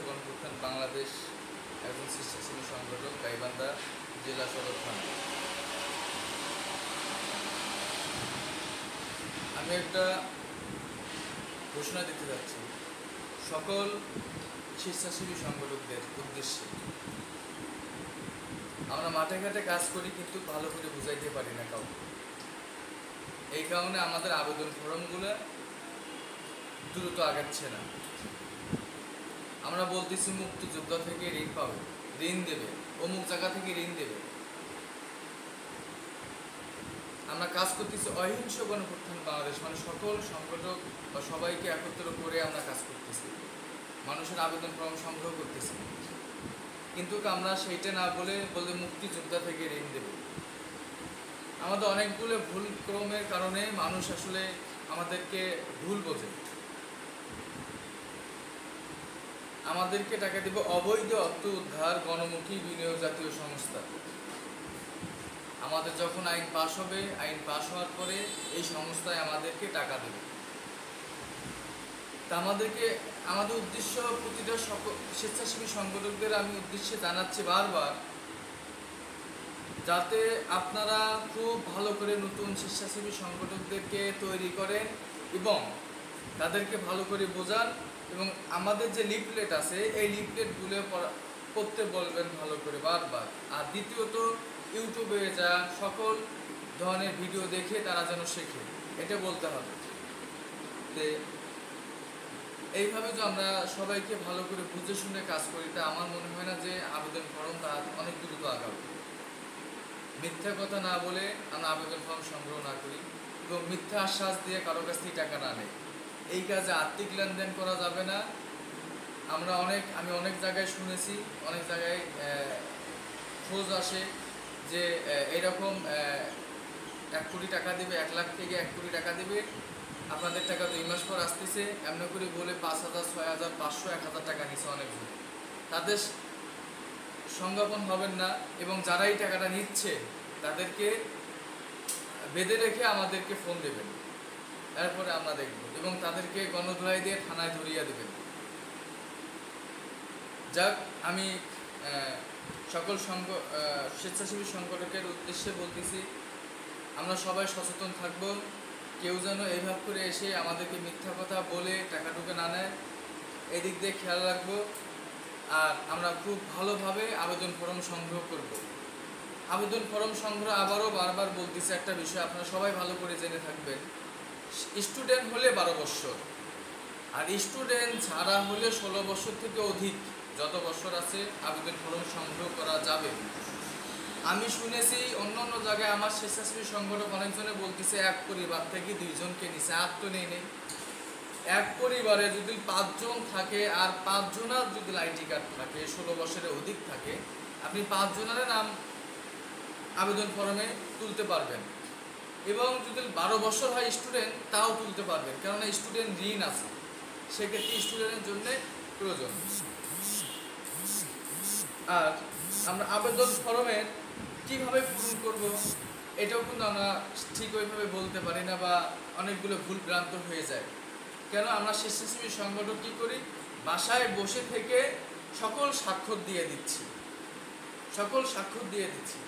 গণপ্রত্যান বাংলাদেশ একজন স্বেচ্ছাসেবী সংগঠক, গাইবান্ধা জেলা সদর থানা। আমি একটা ঘোষণা দিতে যাচ্ছি সকল স্বেচ্ছাসেবী সংগঠকদের উদ্দেশ্যে। আমরা মাঠে ঘাটে কাজ করি, কিন্তু ভালো করে বুঝাইতে পারি না কাউকে। এই কারণে আমাদের আবেদন ফর্মগুলো দ্রুত আগাচ্ছে না। আমরা বলতেছি মুক্তিযোদ্ধা থেকে ঋণ পাবে, ঋণ দেবে, অমুক জায়গা থেকে ঋণ দেবে। আমরা কাজ করতেছি অহিংস গণপ্রত্যান বাংলাদেশ, মানে সকল সংগঠক বা সবাইকে একত্র করে আমরা কাজ করতেছি, মানুষের আবেদন ফর্ম সংগ্রহ করতেছি। কিন্তু আমরা সেইটা না বলে মুক্তিযোদ্ধা থেকে ঋণ দেব। আমাদের অনেকগুলো ভুল ক্রমের কারণে মানুষ আসলে আমাদেরকে ভুল বোঝে। আমাদেরকে টাকা দেব অবৈধ অর্থ উদ্ধার গণমুখী বিনিয়োগ জাতীয় সংস্থা। আমাদের যখন আইন পাশ হবে, আইন পাশ হওয়ার পরে এই সংস্থায় আমাদেরকে টাকা দেবে। তা আমাদের উদ্দেশ্য, প্রতিটা স্বেচ্ছাসেবী সংগঠকদের আমি উদ্দেশ্যে জানাচ্ছি বারবার, যাতে আপনারা খুব ভালো করে নতুন স্বেচ্ছাসেবী সংগঠকদেরকে তৈরি করেন এবং তাদেরকে ভালো করে বোঝান। এবং আমাদের যে লিফলেট আছে, এই লিফলেটগুলো পড়তে বলবেন ভালো করে বারবার। আর দ্বিতীয়ত, ইউটিউবে যা সকল ধরনের ভিডিও দেখে তারা যেন শেখে, এটা বলতে হবে। এইভাবে যে আমরা সবাইকে ভালো করে বুঝে শুনে কাজ করি, তা আমার মনে হয় না যে আবেদন ফর্ম তা অনেক দ্রুত আগাবে। মিথ্যা কথা না বলে আমরা আবেদন ফর্ম সংগ্রহ না করি এবং মিথ্যা আশ্বাস দিয়ে কারো কাছ থেকে টাকা না নেই। এই কাজে আর্থিক লেনদেন করা যাবে না। আমি অনেক জায়গায় শুনেছি, অনেক জায়গায় খোঁজ আসে যে এরকম 1 কোটি টাকা দেবে, 1 লাখ থেকে 1 কোটি টাকা দেবে, আপনাদের টাকা 2 মাস পর আসতেছে, এমনি করে বলে 5,000, 6,000, 500, 1,000 টাকা নিচ্ছে অনেকজন। তাদের সংজ্ঞাপন হবেন না এবং যারা এই টাকাটা নিচ্ছে তাদেরকে বেঁধে রেখে আমাদেরকে ফোন দেবেন, এরপরে আমরা দেখব এবং তাদেরকে গণধোলাই দিয়ে থানায় ধরিয়ে দেবেন। যাক, আমি সকল স্বেচ্ছাসেবী সংগঠকের উদ্দেশ্যে বলতেছি, আমরা সবাই সচেতন থাকব। কেউ যেন এইভাবে করে এসে আমাদেরকে মিথ্যা কথা বলে টাকা টুকে না নেয়, এদিক দিয়ে খেয়াল রাখবো। আর আমরা খুব ভালোভাবে আবেদন ফর্ম সংগ্রহ করব। আবেদন ফর্ম সংগ্রহ আবারও বারবার বলতেছি, একটা বিষয় আপনারা সবাই ভালো করে জেনে থাকবেন। স্টুডেন্ট হলে 12 বছর, আর স্টুডেন্ট ছাড়া হলে 16 বছর থেকে অধিক যত বছর আছে আবেদন ফর্ম সংগ্রহ করা যাবে। আমি শুনেছি অন্য জায়গায় আমার স্বেচ্ছাসেবী সংগঠক অনেকজনে বলতেছে 1 পরিবার থেকে 2 জনকে নিছে। আর তো নেই। এক পরিবারে যদি 5 জন থাকে আর 5 জনের যদি আইডি কার্ড থাকে, 16 বছরের অধিক থাকে, আপনি 5 জনের নাম আবেদন ফর্মে তুলতে পারবেন। এবং যদি 12 বছর হয় স্টুডেন্ট, তাও তুলতে পারবেন, কেননা স্টুডেন্ট ঋণ আছে, সেক্ষেত্রে স্টুডেন্টের জন্য প্রয়োজন। আর আমরা আবেদন ফর্মের কীভাবে পূরণ করব, এটাও কিন্তু আমরা ঠিক ওইভাবে বলতে পারি না, বা অনেকগুলো ভুল ভ্রান্ত হয়ে যায়। কেন আমরা স্বেচ্ছাসেবী সংগঠন কী করি, বাসায় বসে থেকে সকল স্বাক্ষর দিয়ে দিচ্ছি।